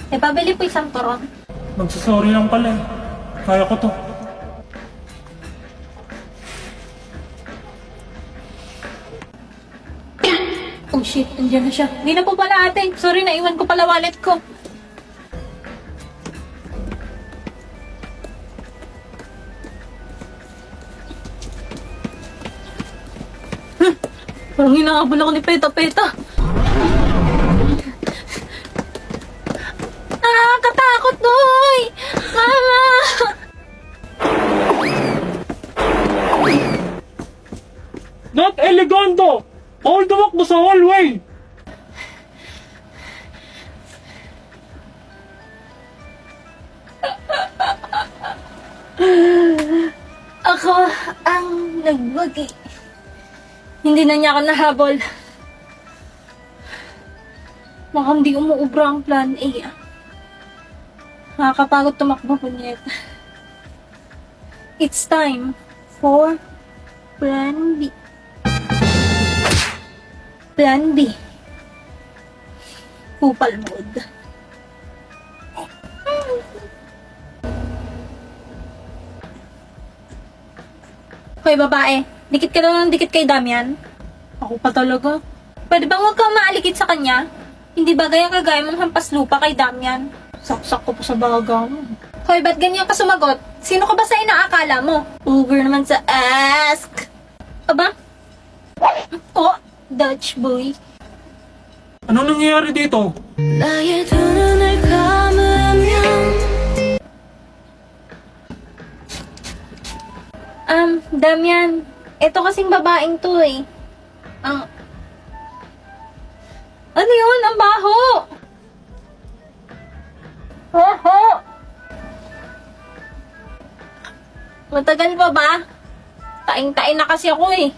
Eh, pabili po isang turon. Magsasorry lang pala eh. Kaya ko to. Oh shit, nandiyan na siya. Hindi na po pala ate. Sorry, naiwan ko pala wallet ko. Parang hinahabol ako ni Peta Peta. Nakakatakot, Noy! Mama! Not elegando! All tumakbo sa hallway! Ako ang nagwagi. Hindi na niya ako nahabol. Mukhang di umuubra ang plan A. Nakakapagod tumakbo po niya. It's time for Plan B. Plan B. Kupal mode. Hoy babae, dikit ka lang ng dikit kay Damian. Ako pa talaga. Pwede bang huwag kang maalikid sa kanya? Hindi ba gaya kagaya mong hampas lupa kay Damian? Saksak ko pa sa baga mo. Hoy, ba't ganyan ka sumagot? Sino ka ba sa inaakala mo? Uber naman sa ask. Aba? Oh, Dutch boy. Ano nangyayari dito? 나의 두 눈을 감으면 Damian, eto kasing babaeng to eh. Ano yun? Ang baho! Baho! Matagal pa ba? Taing-tain na kasi ako eh.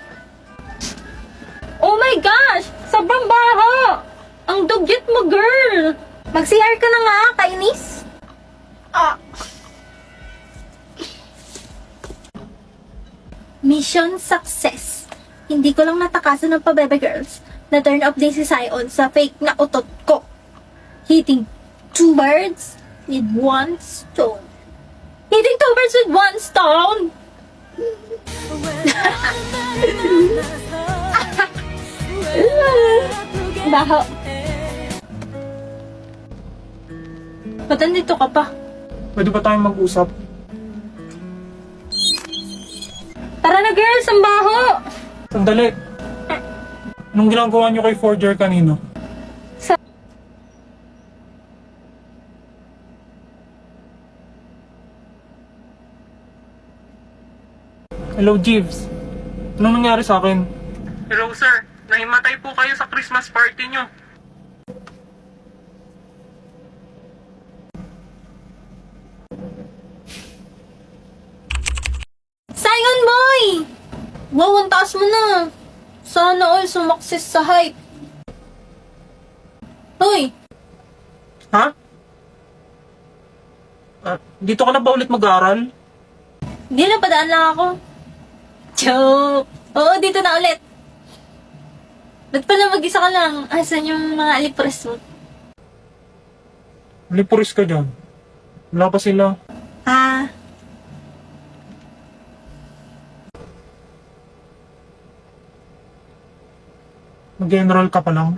Oh my gosh! Sobrang baho! Ang dugyot mo, girl! Mag-CR ka na nga, kainis! Mission success. Hindi ko lang natakasan ng pabebe girls na turn off din si Sion sa fake na utot ko. Hitting two birds with one stone. Hitting two birds with one stone? Baho. Ba't nandito ka pa? Pwede ba tayong mag-usap? Tara na girls, ang baho! Sandali. Anong ginagawa niyo kay Forger kanino? Hello, Jeeves. Anong nangyari sa akin? Hello, sir. Nahimatay po kayo sa Christmas party niyo. Sion boy! Wow, ang taas mo na. Sana all sumakses sa hype. Hoy! Ha? Dito ka na ba ulit mag-aaral? Hindi na, padaan lang ako. Joke! Oo, dito na ulit. Ba't pala mag-isa ka lang? Asan yung mga alipres mo? Lipuris ka dyan. Wala pa sila. Ah, Mag-enroll ka pa lang.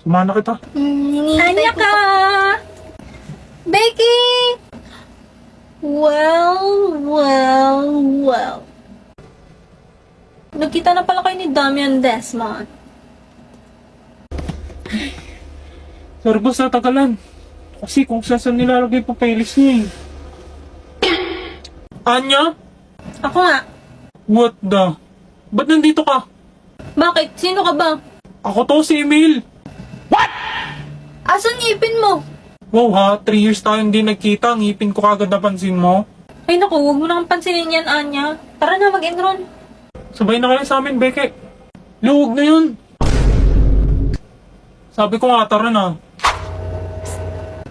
Sumana kita. Anya ka! Becky! Well. Nagkita na pala kayo ni Damian Desmond. Sorry boss, natagalan. Kasi kung saan nilalagay pa playlist niya eh. Anya? Ako nga. What the? Ba't nandito ka? Bakit? Sino ka ba? Ako to, si Emil. Asan ngipin mo? Wow ha, 3 years tayong hindi nagkita. Ngipin ko kagad napansin mo. Ay naku, huwag mo nang pansinin yan, Anya. Tara na, mag-enroll. Sabay na kayo sa amin, Beke. Luwag na yun. Sabi ko nga, tara na.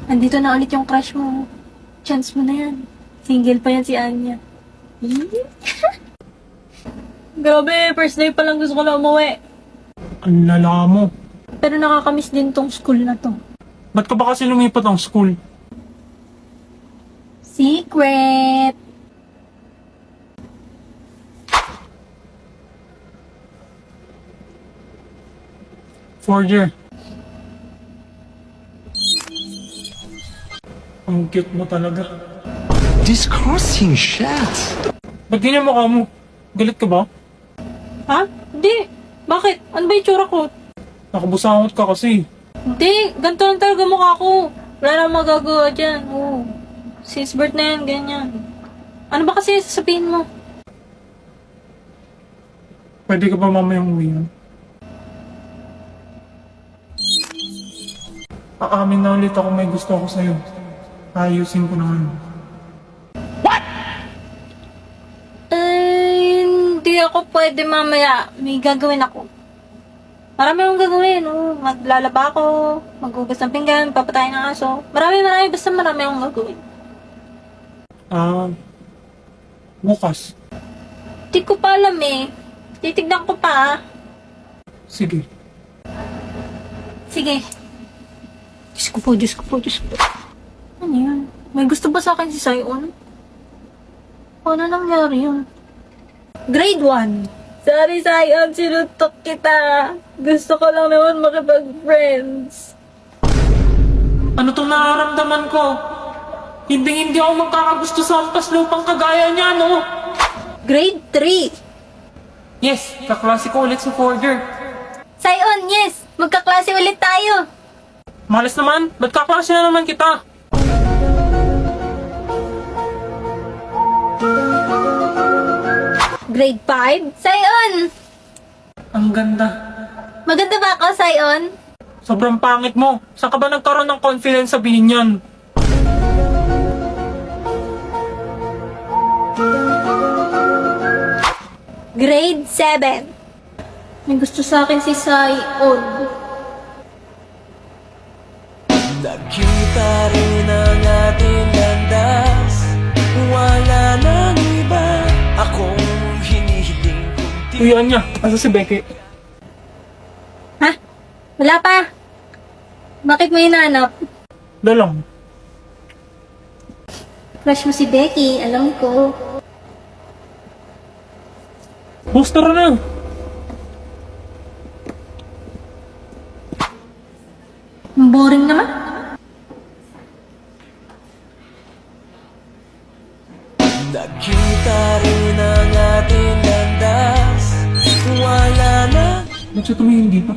Andito na ulit yung crush mo. Chance mo na yan. Single pa yan si Anya. Grabe, first day pa lang gusto ko na umuwi. Ang lala mo. Pero nakakamiss din tong school na to. Ba't ka ba kasi lumipat ng school? Secret! Fourth year. Ang cute mo talaga. Disgusting shit. Ba't ganyan mukha mo? Galit ka ba? Ha? Hindi. Bakit? Ano ba yung tsura ko? Nakabusangot ka kasi. Hindi. Ganito lang talaga mukha ko. Wala na magagawa dyan. Oo. Since birth na yan, ganyan. Ano ba kasi sasabihin mo? Pwede ka ba mamayang uwi yan? Aamin na ulit ako may gusto ako sa'yo. Ayusin ko naman. Hindi ako pwede mamaya. May gagawin ako. Marami akong gagawin. Oh. Maglalaba ako, maghugas ng pinggan, papatayin ng aso. Marami. Basta marami akong gagawin. Bukas. Di ko pa alam eh. Titignan ko pa. Sige. Sige. Diyos ko po. Ano yan? May gusto ba sa akin si Sion? Paano nangyari yun? Grade 1. Sorry, Sion. Sinutok kita. Gusto ko lang naman makipag-friends. Ano tong nararamdaman ko? Hindi ako magkakagusto sa ampas lupang kagaya niya, no? Grade 3. Yes, kaklase ko ulit sa fourth year. Sion, yes! Magkaklase ulit tayo. Malas naman, ba't kaklase na naman kita? Grade 5. Sion! Ang ganda. Maganda ba ako, Sion? Sobrang pangit mo. Saan ka ba nagkaroon ng confidence sabihin yan? Grade 7. May gusto sa akin si Sion. Nakita rin ang ating landas. Wala nang iba. Akong hinihiling kong Uyan niya, asa si Becky? Ha? Wala pa. Bakit mo hinanap? Dalang. Crush mo si Becky, alam ko. Booster na. Boring naman. Nakita rin ang ating landas. Wala nang Ba't siya tumingin dito?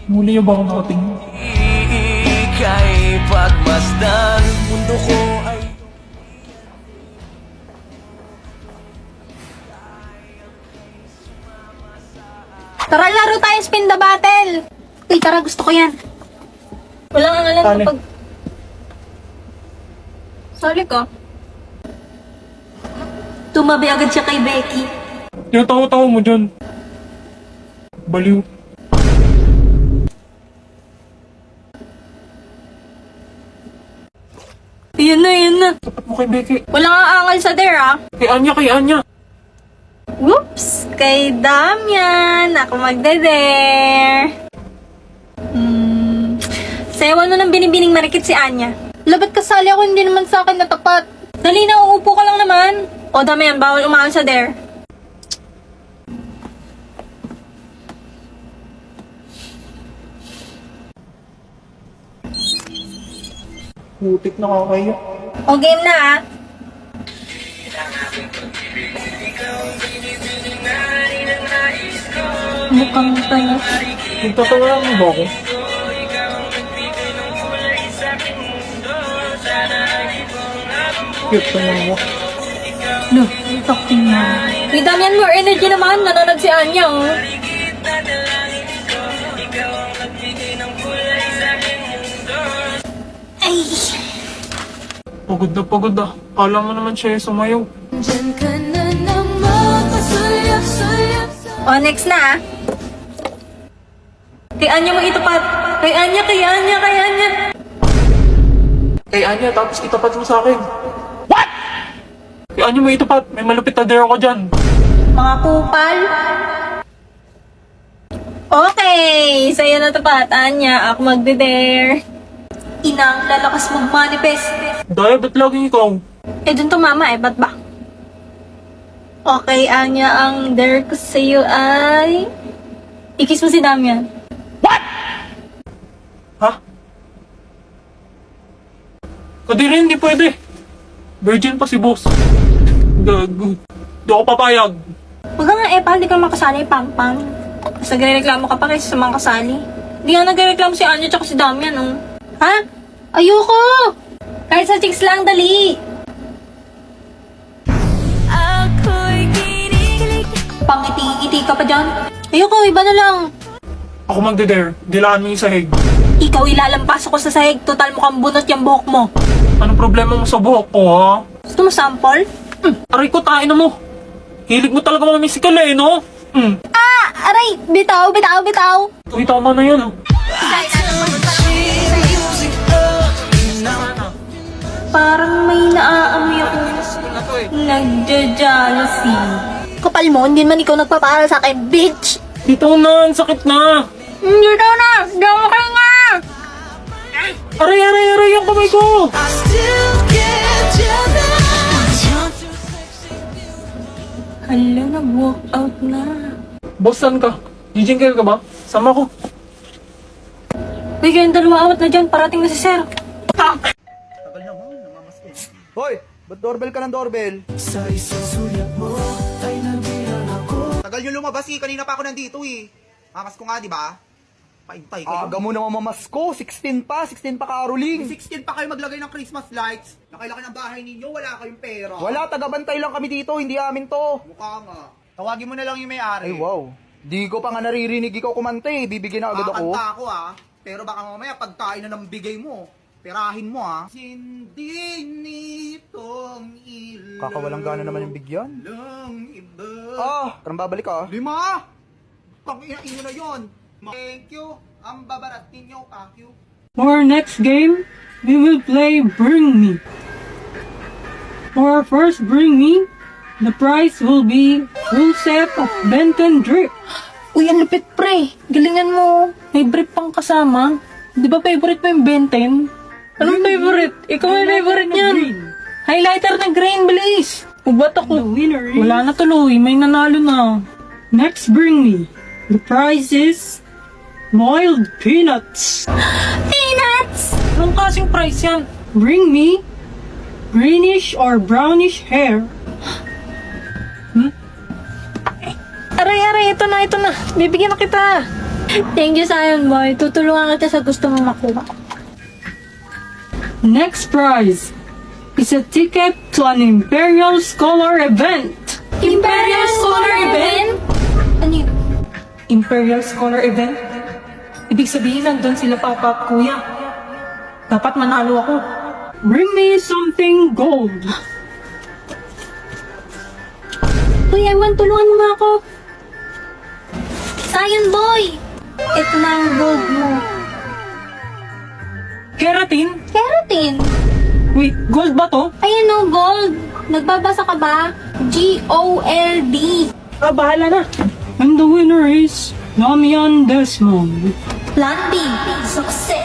Muli niya ba akong nakatingin? ika'y pagmasdan. Mundo ko ay Tara, laro tayo spin the battle. Okay, tara, gusto ko yan. Walang angalan Sali. kapag... Sali ka. Tumabi agad siya kay Becky. Yung tawa-tawa mo dyan. Baliw. Yun na. Tapat mo kay Becky. Walang aangal sa there, ah. Kay Anya. Whoops! Kay Damian! Ako magde-dare! Sayawan mo ng binibining marikit si Anya. Labat kasali ako, hindi naman sa akin natapat. Dali na, uupo ka lang naman. O Damian, bawal umaal sa dare. Putik na kakaya. O game na, ah. Mukhang tayo. Nagtatawa mo ba ako? Cute naman mo. No, talking na. Uy, Damian, more energy naman. Nanonood si Anya, oh. Ay! Pagod na. Kala mo naman siya yung sumayaw. Diyan ka na naman. Pasulyak-sulyak sa O, next na, ah. Kay Anya mo itapat. Kay Anya. Kay Anya, tapos itapat mo sa akin. What? Kay Anya mo itapat. May malupit na dare ako dyan. Mga kupal. Okay, sa'yo na tapat, Anya. Ako magde-dare. Inang lalakas mag-manifest. Daya, ba't laging ikaw? Eh, dun tumama eh, ba't ba? Okay, Anya, ang dare ko sa'yo ay... Ikis mo si Damian. Ha? Kadiri, hindi pwede. Virgin pa si boss. Gago. Di ako papayag. Huwag ka nga, Epal, di ka makasali, pang-pang. Tapos nagre-reklamo ka pa kaysa sa mga kasali. Di nga nagre-reklamo si Anya tsaka si Damian, oh. Ha? Ayoko! Kahit sa chicks lang, dali! Pangiti-iti ka pa dyan. Ayoko, iba na lang. Ako magde-dare. Dilaan mo yung sahig. Ikaw ilalampas ako sa sahig, total mukhang bunot yung buhok mo. Anong problema mo sa buhok ko, ha? Gusto mo sample? Aray ko, tain na mo. Hilig mo talaga mga misikal eh, no? Ah! Aray! Bitaw, bitaw, bitaw! Uy, tama na yan. Parang may naaamoy ako. Nagja-jealousy. Kapal mo, hindi man ikaw nagpapaaral sa akin, bitch! Dito na, ang sakit na. Hindi daw na! Daw ka nga! Aray, aray, aray, yung kamay ko. Hala, nag-walk out na. Boss, saan ka? Gijingkel ka ba? Sama ko. Uy, kayong dalawa awat na dyan, parating na si Sir. Hoy! Ba't doorbell ka ng doorbell? Tagal nyo lumabas eh. Kanina pa ako nandito eh. Mamas ko nga, di ba? Paintay kayo. Aga mo naman mamasko. 16 pa Caroling. 16 pa kayo maglagay ng Christmas lights. Nakilaki ng bahay ninyo, wala kayong pera. Wala, tagabantay lang kami dito. Hindi amin to. Mukha nga. Tawagin mo na lang yung may-ari. Ay, wow. Di ko pa nga naririnig ikaw kumante. Bibigyan na agad ako. Kakanta ako ah. Pero baka mamaya pagkain na ng bigay mo. Perahin mo ah. Hindi nitong ilaw. Kakawalang gana naman yung bigyan. Iba. Ah, parang babalik ka ah. 5! Pang-ina na yun. Thank you. Ang babarat ninyo, thank you. For our next game, we will play Bring Me. For our first Bring Me, the prize will be full set of Benton drip. Uy, ang lupit pre. Galingan mo. May brief pang kasama. Di ba favorite mo yung Benten? Anong favorite? Ikaw yung favorite niyan. Highlighter na green, bilis. Ubat ako. Wala na tuloy. May nanalo na. Next Bring Me. The prize is Mild Peanuts. Peanuts! Anong kasing price yan? Bring Me greenish or brownish hair. Aray, ito na. Bibigyan na kita. Thank you, Sion Boy. Tutulungan kita sa gusto mo makuha. Next prize is a ticket to an Imperial Scholar event. Imperial Scholar Event? Ano yun? Imperial Scholar event? Ibig sabihin nandun sila papa at kuya. Dapat manalo ako. Bring me something gold. Uy, Ewan, tulungan mo ako. Sion Boy! Ito na ang gold mo. Keratin? Keratin! Wait, gold ba to? Ayan o, gold. Nagbabasa ka ba? G-O-L-D. Bahala na. And the winner is Damian Desmond. Plan B. Success.